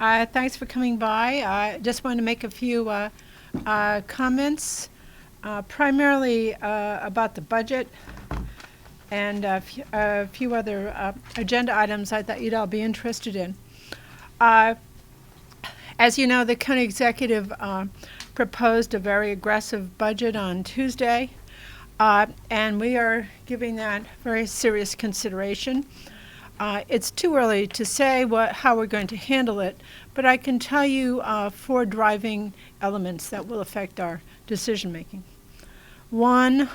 Thanks for coming by. I just want to make a few comments, primarily about the budget and a few other agenda items I thought you'd all be interested in. As you know, the county executive proposed a very aggressive budget on Tuesday, and we are giving that very serious consideration. It's too early to say how we're going to handle it, but I can tell you 4 driving elements that will affect our decision making. One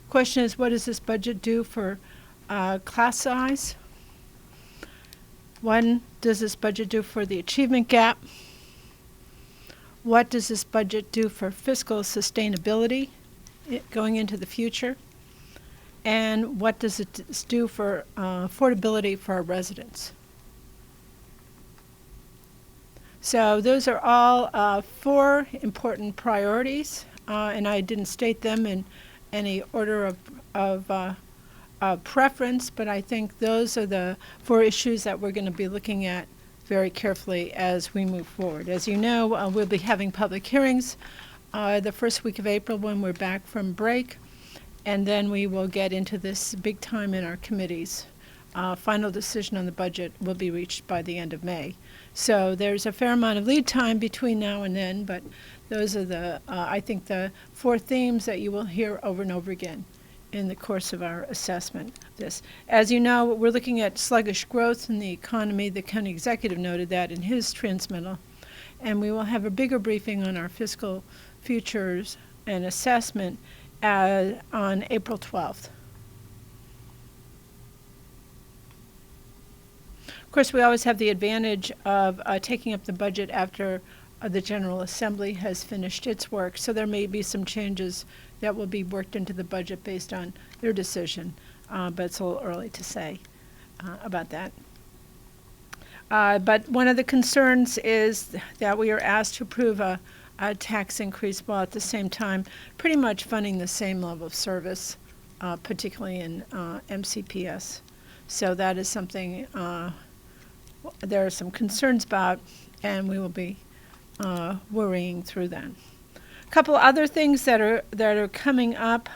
question is, what does this budget do for class size? What does this budget do for the achievement gap? What does this budget do for fiscal sustainability going into the future? And what does it do for affordability for our residents? So those are all 4 important priorities, and I didn't state them in any order of preference, but I think those are the 4 issues that we're going to be looking at very carefully as we move forward. As you know, we'll be having public hearings the first week of April when we're back from break. And then we will get into this big time in our committees. Final decision on the budget will be reached by the end of May. So there's a fair amount of lead time between now and then, but those are the, I think, the 4 themes that you will hear over and over again in the course of our assessment of this. As you know, we're looking at sluggish growth in the economy. The county executive noted that in his transmittal. And we will have a bigger briefing on our fiscal futures and assessment on April 12th. Of course, we always have the advantage of taking up the budget after the General Assembly has finished its work, so there may be some changes that will be worked into the budget based on their decision, but it's a little early to say about that. But one of the concerns is that we are asked to approve a tax increase while at the same time pretty much funding the same level of service, particularly in MCPS. So that is something there are some concerns about, and we will be worrying through that. A couple other things that are coming up.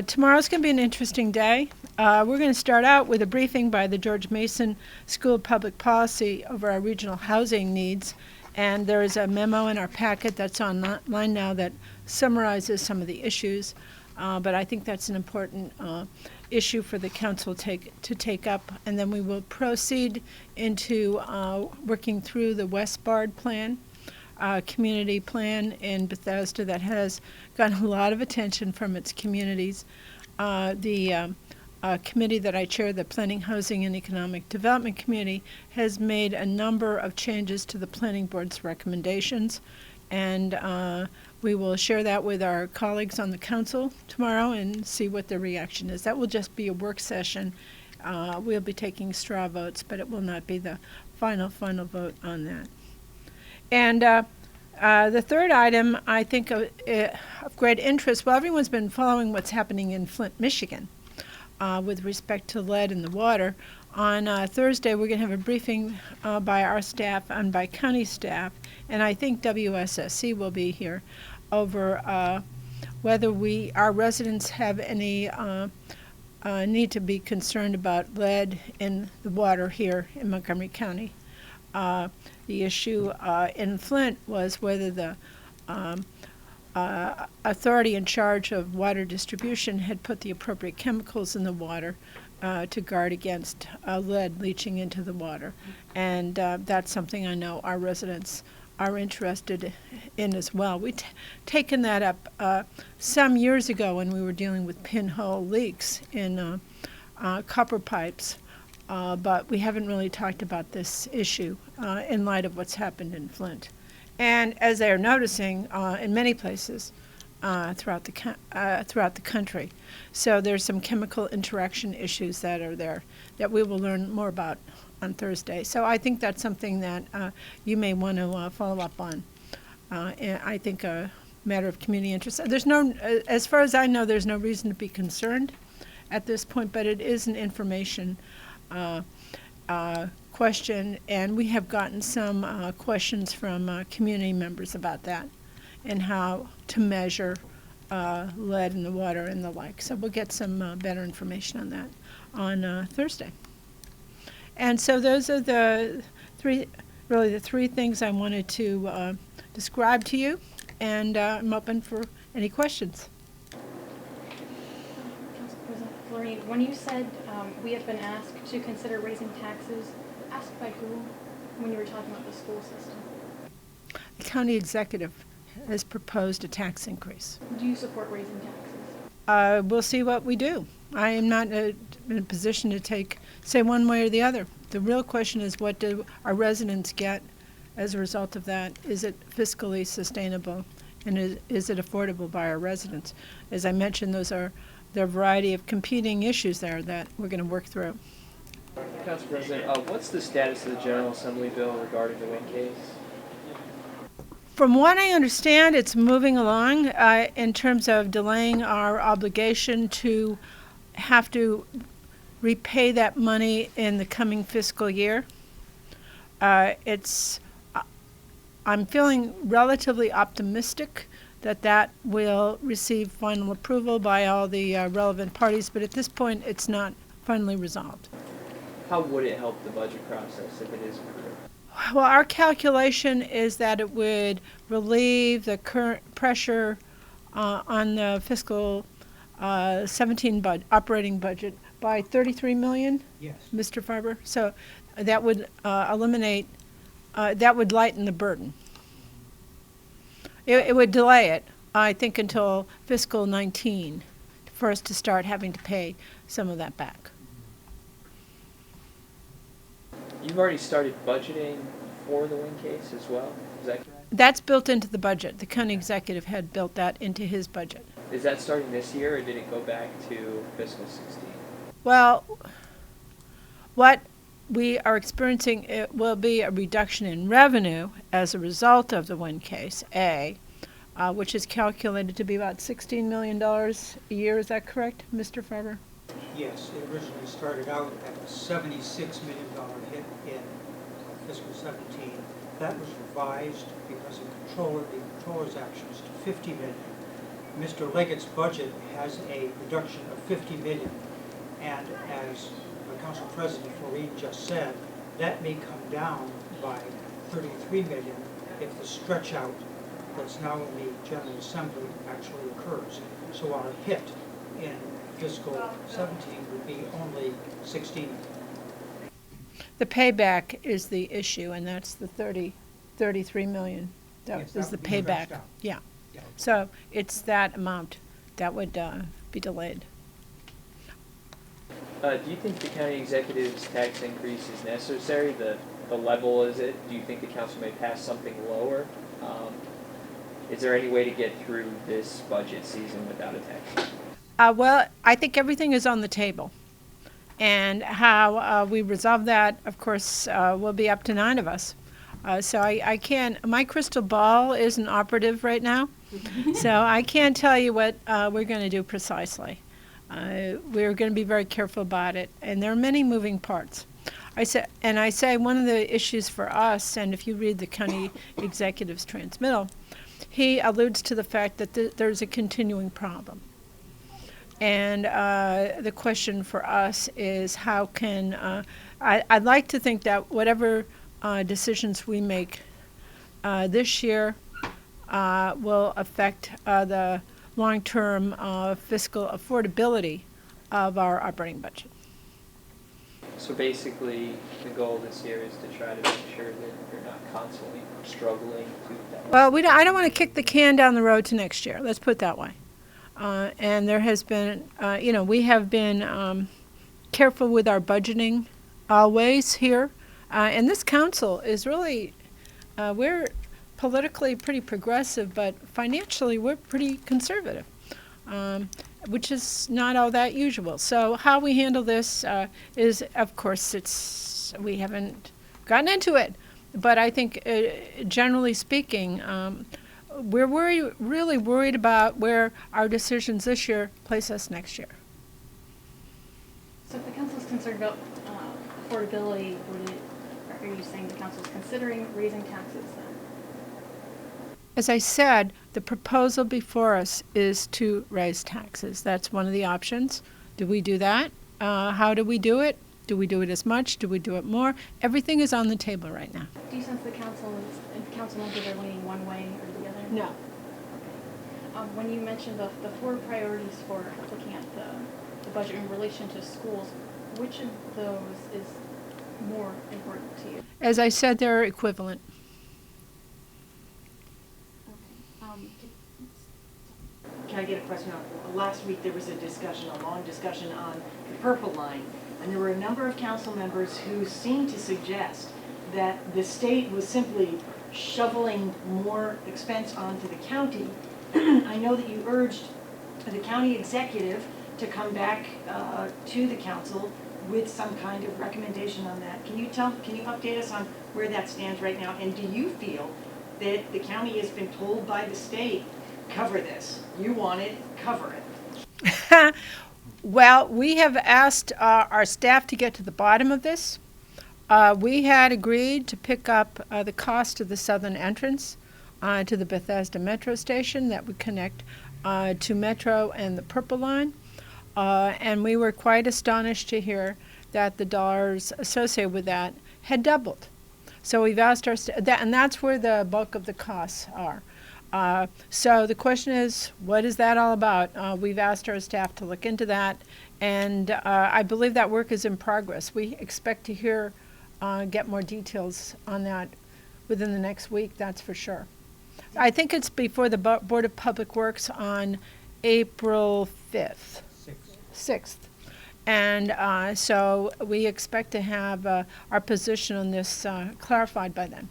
Tomorrow's going to be an interesting day. We're going to start out with a briefing by the George Mason School of Public Policy over our regional housing needs. And there is a memo in our packet that's online now that summarizes some of the issues. But I think that's an important issue for the council to take up. And then we will proceed into working through the Westbard plan, community plan in Bethesda that has gotten a lot of attention from its communities. The committee that I chair, the Planning, Housing, and Economic Development Committee, has made a number of changes to the Planning Board's recommendations, and we will share that with our colleagues on the council tomorrow and see what their reaction is. That will just be a work session. We'll be taking straw votes, but it will not be the final vote on that. And the third item, I think of great interest, well, everyone's been following what's happening in Flint, Michigan. With respect to lead in the water. On Thursday, we're going to have a briefing by our staff and by county staff, and I think WSSC will be here over whether our residents have any need to be concerned about lead in the water here in Montgomery County. The issue in Flint was whether the authority in charge of water distribution had put the appropriate chemicals in the water to guard against lead leaching into the water. And that's something I know our residents are interested in as well. We'd taken that up some years ago when we were dealing with pinhole leaks in copper pipes, but we haven't really talked about this issue in light of what's happened in Flint. And as they are noticing in many places throughout the country. So there's some chemical interaction issues that are there that we will learn more about on Thursday. So I think that's something that you may want to follow up on. And I think a matter of community interest. There's no, as far as I know, there's no reason to be concerned at this point, but it is an information question, and we have gotten some questions from community members about that and how to measure lead in the water and the like. So we'll get some better information on that on Thursday. And so those are the three things I wanted to describe to you, and I'm open for any questions. Council President Floreen, when you said we have been asked to consider raising taxes, asked by who when you were talking about the school system? The county executive has proposed a tax increase. Do you support raising taxes? We'll see what we do. I am not in a position to say one way or the other. The real question is, what do our residents get as a result of that? Is it fiscally sustainable, and is it affordable by our residents? As I mentioned, there are a variety of competing issues there that we're going to work through. Council President, what's the status of the General Assembly bill regarding the wind case? From what I understand, it's moving along in terms of delaying our obligation to have to repay that money in the coming fiscal year. I'm feeling relatively optimistic that will receive final approval by all the relevant parties, but at this point it's not finally resolved. How would it help the budget process if it is approved? Well, our calculation is that it would relieve the current pressure on the fiscal 17 operating budget by $33 million. Yes. Mr. Farber. So that would eliminate, that would lighten the burden. It would delay it, I think, until fiscal 19 for us to start having to pay some of that back. You've already started budgeting for the wind case as well, is that correct? That's built into the budget. The county executive had built that into his budget. Is that starting this year, or did it go back to fiscal 16? Well, what we are experiencing, it will be a reduction in revenue as a result of the wind case, which is calculated to be about $16 million a year. Is that correct, Mr. Farber? Yes, it originally started out at a $76 million hit in fiscal 17. That was revised because of the controller's actions to $50 million. Mr. Leggett's budget has a reduction of $50 million, and as Council President Floreen just said, that may come down by $33 million if the stretch out that's now in the General Assembly actually occurs. So our hit in fiscal 17 would be only 16 million. The payback is the issue, and that's the 33 million. That Yes, is that the would be payback. stretched out. Yeah. Yeah. So it's that amount that would be delayed. Do you think the county executive's tax increase is necessary? The level is it? Do you think the council may pass something lower? Is there any way to get through this budget season without a tax? Well, I think everything is on the table. And how we resolve that, of course, will be up to 9 of us. So I can't, my crystal ball isn't operative right now. So I can't tell you what we're going to do precisely. We're going to be very careful about it. And there are many moving parts. I say one of the issues for us, and if you read the county executive's transmittal, he alludes to the fact that there's a continuing problem. And the question for us is how can, I'd like to think that whatever decisions we make this year will affect the long-term fiscal affordability of our operating budget. So basically, the goal this year is to try to make sure that you're not constantly struggling to balance. Well, I don't want to kick the can down the road to next year. Let's put it that way. And there has been, we have been careful with our budgeting always here. And this council is really, we're politically pretty progressive, but financially we're pretty conservative, which is not all that usual. So how we handle this is, of course, we haven't gotten into it. But I think, generally speaking, we're really worried about where our decisions this year place us next year. So if the council is concerned about affordability, would it Are you saying the council's considering raising taxes then? As I said, the proposal before us is to raise taxes. That's one of the options. Do we do that? How do we do it? Do we do it as much? Do we do it more? Everything is on the table right now. Do you sense the council members are leaning one way or the other? No. Okay. When you mentioned the four priorities for looking at the budget in relation to schools, which of those is more important to you? As I said, they're equivalent. Can I get a question on, last week there was a discussion, a long discussion on the purple line, and there were a number of council members who seemed to suggest that the state was simply shoveling more expense onto the county. I know that you urged the county executive to come back to the council with some kind of recommendation on that. Can you update us on where that stands right now? And do you feel that the county has been told by the state, cover this, you want it, cover it? Well, we have asked our staff to get to the bottom of this. We had agreed to pick up the cost of the southern entrance to the Bethesda Metro station that would connect to Metro and the Purple Line. And we were quite astonished to hear that the dollars associated with that had doubled. So we've asked our and that's where the bulk of the costs are. So the question is, what is that all about? We've asked our staff to look into that, and I believe that work is in progress. We expect to hear, get more details on that within the next week, that's for sure. I think it's before the Board of Public Works on April 5th. 6th. And so we expect to have our position on this clarified by then.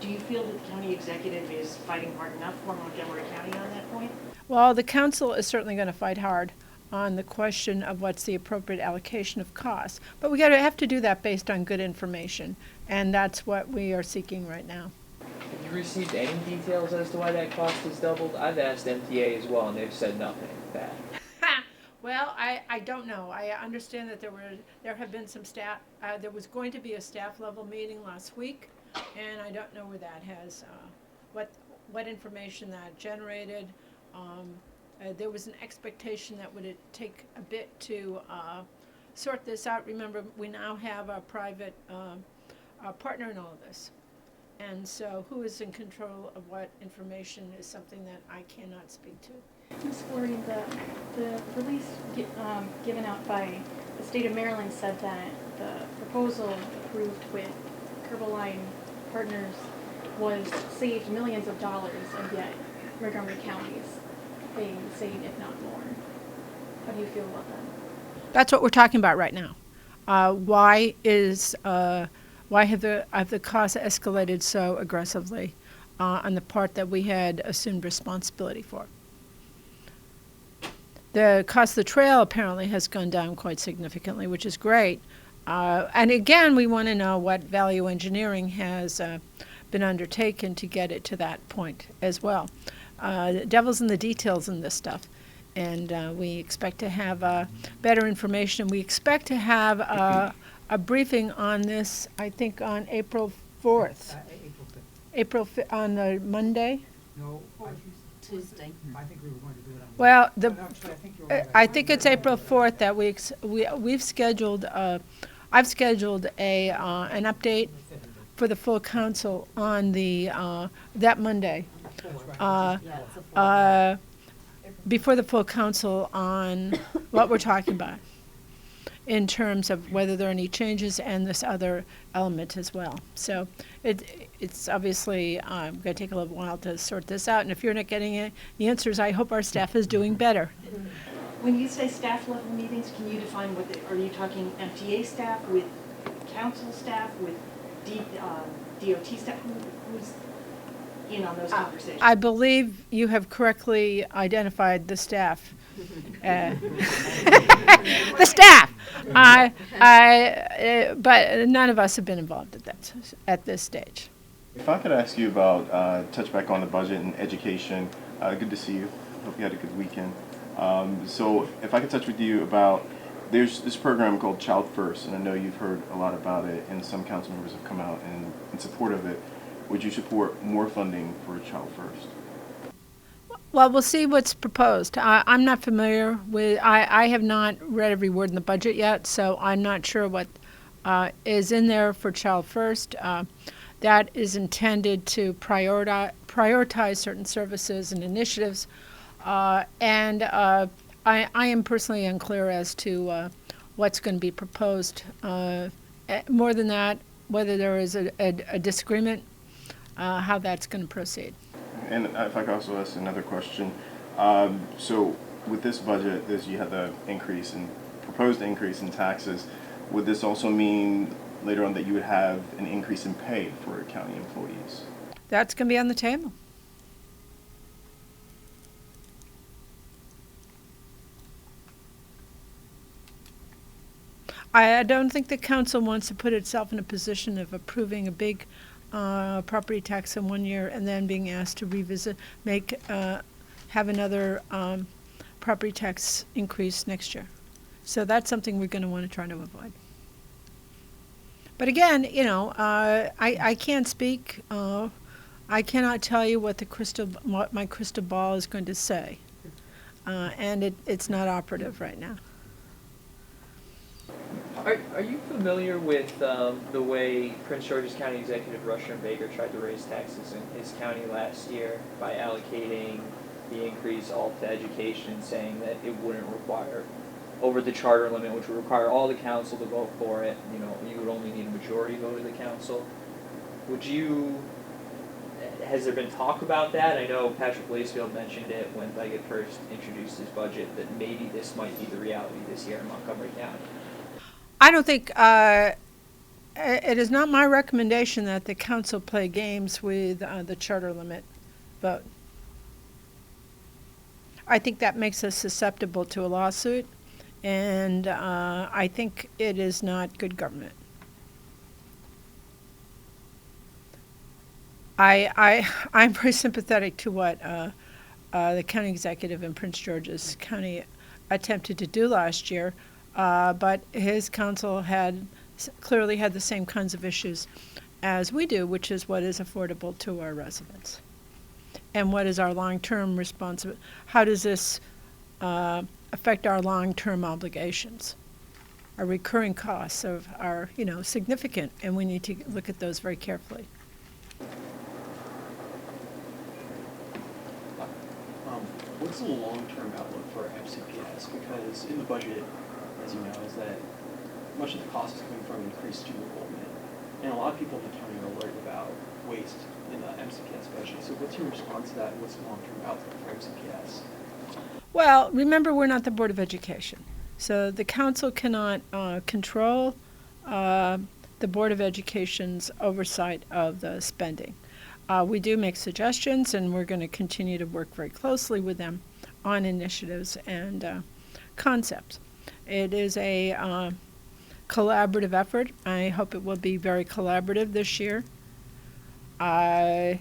Do you feel that the county executive is fighting hard enough for Montgomery County on that point? Well, the council is certainly going to fight hard on the question of what's the appropriate allocation of costs. But we have to do that based on good information, and that's what we are seeking right now. Have you received any details as to why that cost has doubled? I've asked MTA as well, and they've said nothing back. Well, I don't know. I understand that there have been some staff, there was going to be a staff level meeting last week, and I don't know where that has, what information that generated. There was an expectation that would take a bit to sort this out. Remember, we now have a private partner in all of this. And so who is in control of what information is something that I cannot speak to. Ms. Floreen, the release given out by the state of Maryland said that the proposal approved with Purple Line Partners was saved millions of dollars, and yet Montgomery County is paying the same, if not more. How do you feel about that? That's what we're talking about right now. Why have the costs escalated so aggressively on the part that we had assumed responsibility for? The cost of the trail apparently has gone down quite significantly, which is great. And again, we want to know what value engineering has been undertaken to get it to that point as well. The devil's in the details in this stuff. And we expect to have better information. We expect to have a briefing on this, I think, on April 4th. April 5th. April 5th, on the Monday? No, Tuesday. I think we were going to do it on. Well, Actually, I think you're right. I think it's April 4th that we've scheduled, I've scheduled an update for the full council on the, that Monday. That's right. Yeah, it's a full Before the full council on what we're talking about in terms of whether there are any changes and this other element as well. So it's obviously going to take a little while to sort this out. And if you're not getting the answers, I hope our staff is doing better. When you say staff level meetings, can you define what are you talking MTA staff with council staff with DOT staff? Who's in on those conversations? I believe you have correctly identified the staff. The staff. But none of us have been involved at this stage. If I could ask you about touch back on the budget and education. Good to see you. Hope you had a good weekend. So if I could touch with you about there's this program called Child First, and I know you've heard a lot about it, and some council members have come out in support of it. Would you support more funding for Child First? Well, we'll see what's proposed. I'm not familiar with, I have not read every word in the budget yet, so I'm not sure what is in there for Child First. That is intended to prioritize certain services and initiatives. I am personally unclear as to what's going to be proposed. More than that, whether there is a disagreement, how that's going to proceed. And if I could also ask another question. So with this budget, you have the proposed increase in taxes. Would this also mean later on that you would have an increase in pay for county employees? That's going to be on the table. I don't think the council wants to put itself in a position of approving a big property tax in 1 year and then being asked to revisit, have another property tax increase next year. So that's something we're going to want to try to avoid. But again, I can't speak. I cannot tell you what my crystal ball is going to say, and it's not operative right now. Are you familiar with the way Prince George's County Executive Rusher Baker tried to raise taxes in his county last year by allocating the increase all to education, saying that it wouldn't require over the charter limit, which would require all the council to vote for it? You would only need a majority vote of the council. Has there been talk about that? I know Patrick Blaisfield mentioned it when Leggett first introduced his budget, that maybe this might be the reality this year in Montgomery County. I don't think, it is not my recommendation that the council play games with the charter limit vote. I think that makes us susceptible to a lawsuit, and I think it is not good government. I'm very sympathetic to what the county executive in Prince George's County attempted to do last year. But his council clearly had the same kinds of issues as we do, which is what is affordable to our residents. And what is our long-term responsibility? How does this affect our long-term obligations? Our recurring costs are significant, and we need to look at those very carefully. What's the long-term outlook for MCPS? Because in the budget, as you know, is that much of the cost is coming from increased student enrollment. And a lot of people in the county are worried about waste in the MCPS budget. So what's your response to that, and what's the long-term outlook for MCPS? Well, remember, we're not the Board of Education. So the council cannot control the Board of Education's oversight of the spending. We do make suggestions, and we're going to continue to work very closely with them on initiatives and concepts. It is a collaborative effort. I hope it will be very collaborative this year. The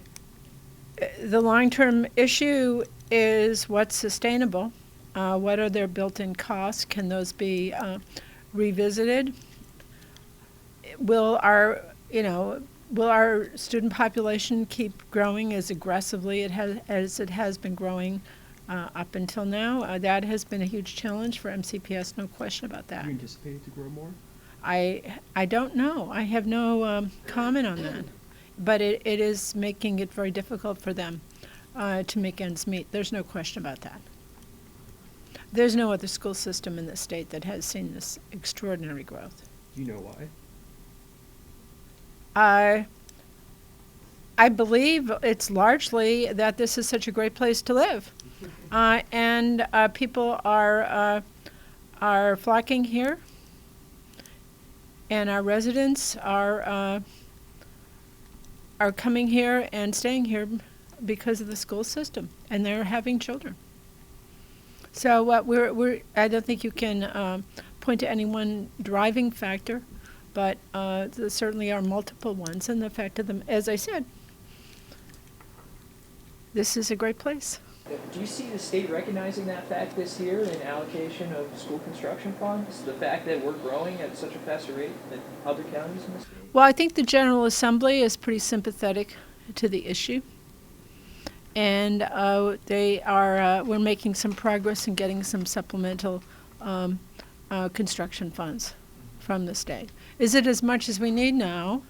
long-term issue is what's sustainable. What are their built-in costs? Can those be revisited? Will our student population keep growing as aggressively as it has been growing up until now? That has been a huge challenge for MCPS, no question about that. Do you anticipate it to grow more? I don't know. I have no comment on that. But it is making it very difficult for them to make ends meet. There's no question about that. There's no other school system in the state that has seen this extraordinary growth. Do you know why? I believe it's largely that this is such a great place to live, and people are flocking here, and our residents are coming here and staying here because of the school system, and they're having children. So I don't think you can point to any one driving factor, but there certainly are multiple ones, and the fact of them, as I said, this is a great place. Do you see the state recognizing that fact this year in allocation of school construction funds? The fact that we're growing at such a faster rate than other counties in the state? Well, I think the General Assembly is pretty sympathetic to the issue. And we're making some progress in getting some supplemental construction funds from the state. Is it as much as we need? No.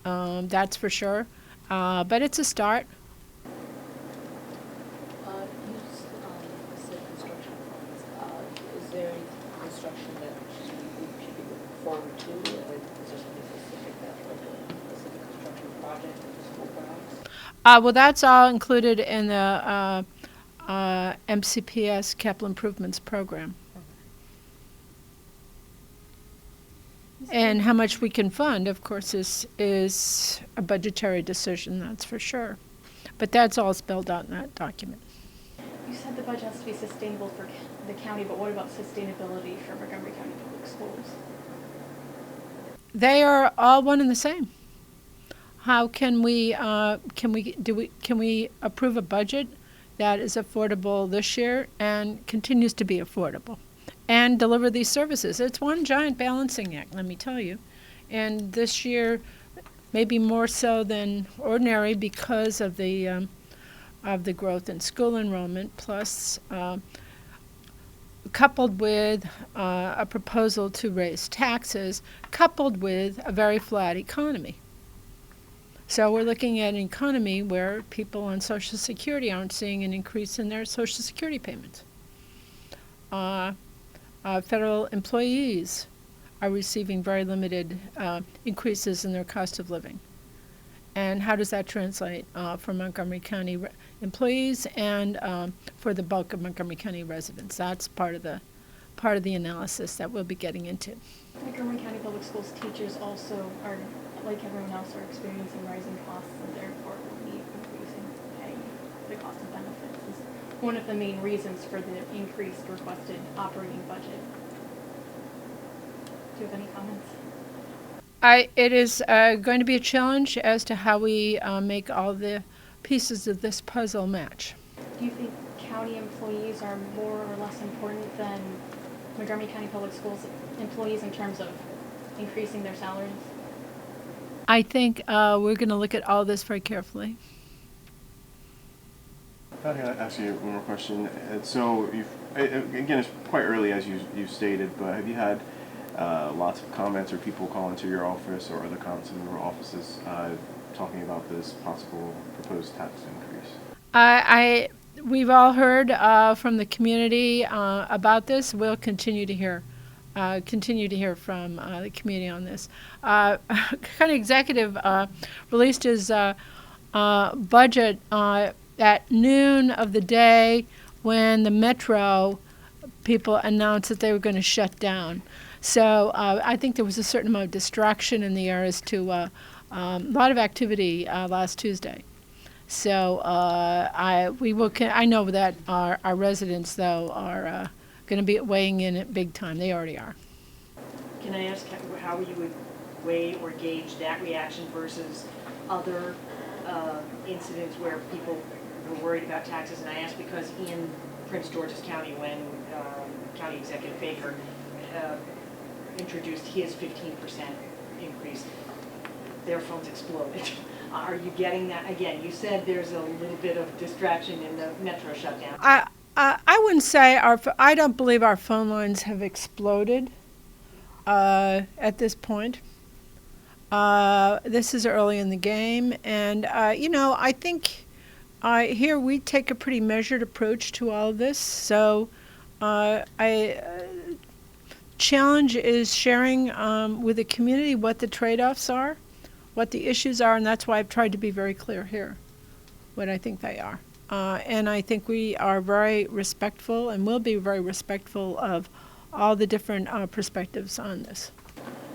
That's for sure. But it's a start. You said construction funds. Is there any construction that we should be looking forward to? Is there something specific that's like a specific construction project at the school grounds? Well, that's all included in the MCPS Capital Improvements Program. And how much we can fund, of course, is a budgetary decision, that's for sure. But that's all spelled out in that document. You said the budget has to be sustainable for the county, but what about sustainability for Montgomery County Public Schools? They are all one and the same. How can we approve a budget that is affordable this year and continues to be affordable and deliver these services? It's one giant balancing act, let me tell you. And this year, maybe more so than ordinary because of the growth in school enrollment, plus coupled with a proposal to raise taxes, coupled with a very flat economy. So we're looking at an economy where people on Social Security aren't seeing an increase in their Social Security payments. Federal employees are receiving very limited increases in their cost of living. And how does that translate for Montgomery County employees and for the bulk of Montgomery County residents? That's part of the analysis that we'll be getting into. Montgomery County Public Schools teachers also are, like everyone else, are experiencing rising costs and therefore will need increasing pay. The cost of benefits is one of the main reasons for the increased requested operating budget. Do you have any comments? It is going to be a challenge as to how we make all the pieces of this puzzle match. Do you think county employees are more or less important than Montgomery County Public Schools employees in terms of increasing their salaries? I think we're going to look at all this very carefully. I'm going to ask you one more question. So, again, it's quite early, as you stated, but have you had lots of comments or people call into your office or other comments in your offices talking about this possible proposed tax increase? We've all heard from the community about this. We'll continue to hear from the community on this. County Executive released his budget at noon of the day when the Metro people announced that they were going to shut down. So I think there was a certain amount of distraction in the air as to a lot of activity last Tuesday. So I know that our residents, though, are going to be weighing in at big time. They already are. Can I ask how you would weigh or gauge that reaction versus other incidents where people were worried about taxes? And I ask because in Prince George's County, when County Executive Baker introduced his 15% increase, their phones exploded. Are you getting that? Again, you said there's a little bit of distraction in the Metro shutdown. I wouldn't say I don't believe our phone lines have exploded at this point. This is early in the game, and I think here we take a pretty measured approach to all of this. So, challenge is sharing with the community what the trade-offs are, what the issues are, and that's why I've tried to be very clear here what I think they are. And I think we are very respectful and will be very respectful of all the different perspectives on this.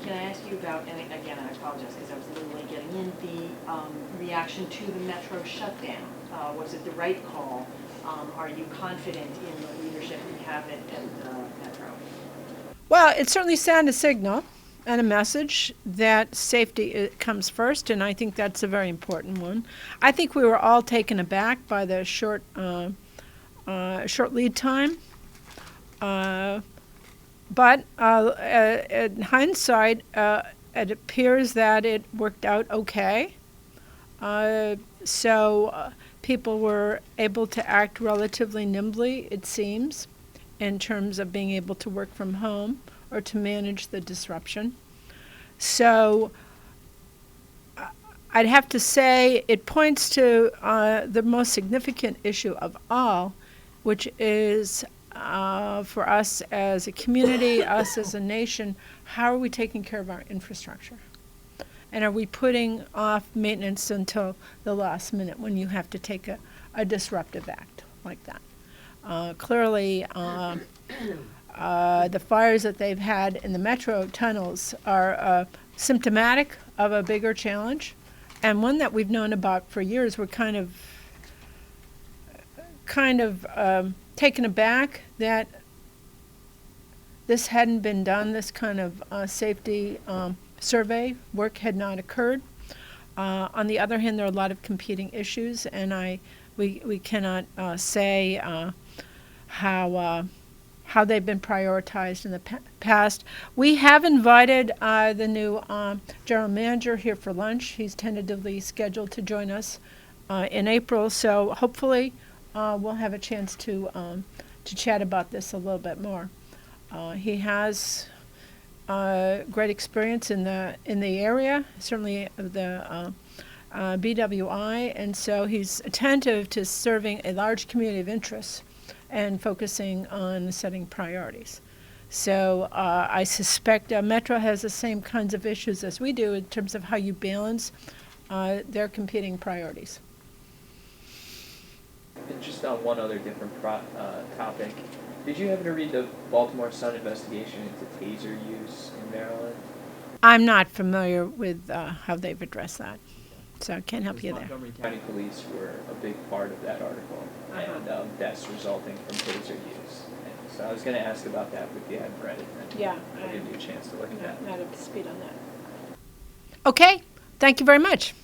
Can I ask you about, and again, I apologize because I was a little late getting in, the reaction to the Metro shutdown? Was it the right call? Are you confident in the leadership you have at Metro? Well, it certainly sent a signal. and a message that safety comes first, and I think that's a very important one. I think we were all taken aback by the short lead time. But in hindsight, it appears that it worked out okay. So people were able to act relatively nimbly, it seems, in terms of being able to work from home or to manage the disruption. So I'd have to say it points to the most significant issue of all, which is for us as a community, us as a nation, how are we taking care of our infrastructure? And are we putting off maintenance until the last minute when you have to take a disruptive act like that? Clearly, the fires that they've had in the metro tunnels are symptomatic of a bigger challenge, and one that we've known about for years. We're kind of taken aback that this hadn't been done, this kind of safety survey work had not occurred. On the other hand, there are a lot of competing issues, and we cannot say how they've been prioritized in the past. We have invited the new general manager here for lunch. He's tentatively scheduled to join us in April, so hopefully we'll have a chance to chat about this a little bit more. He has great experience in the area, certainly of the BWI, and so he's attentive to serving a large community of interests and focusing on setting priorities. So I suspect Metro has the same kinds of issues as we do in terms of how you balance their competing priorities. And just on one other different topic, did you happen to read the Baltimore Sun investigation into taser use in Maryland? I'm not familiar with how they've addressed that, so I can't help you there. Montgomery County Police were a big part of that article, and deaths resulting from taser use. And so I was going to ask about that, but if you hadn't read it, then Yeah, I'll give you a chance to look at that. not up to speed on that. Okay, thank you very much.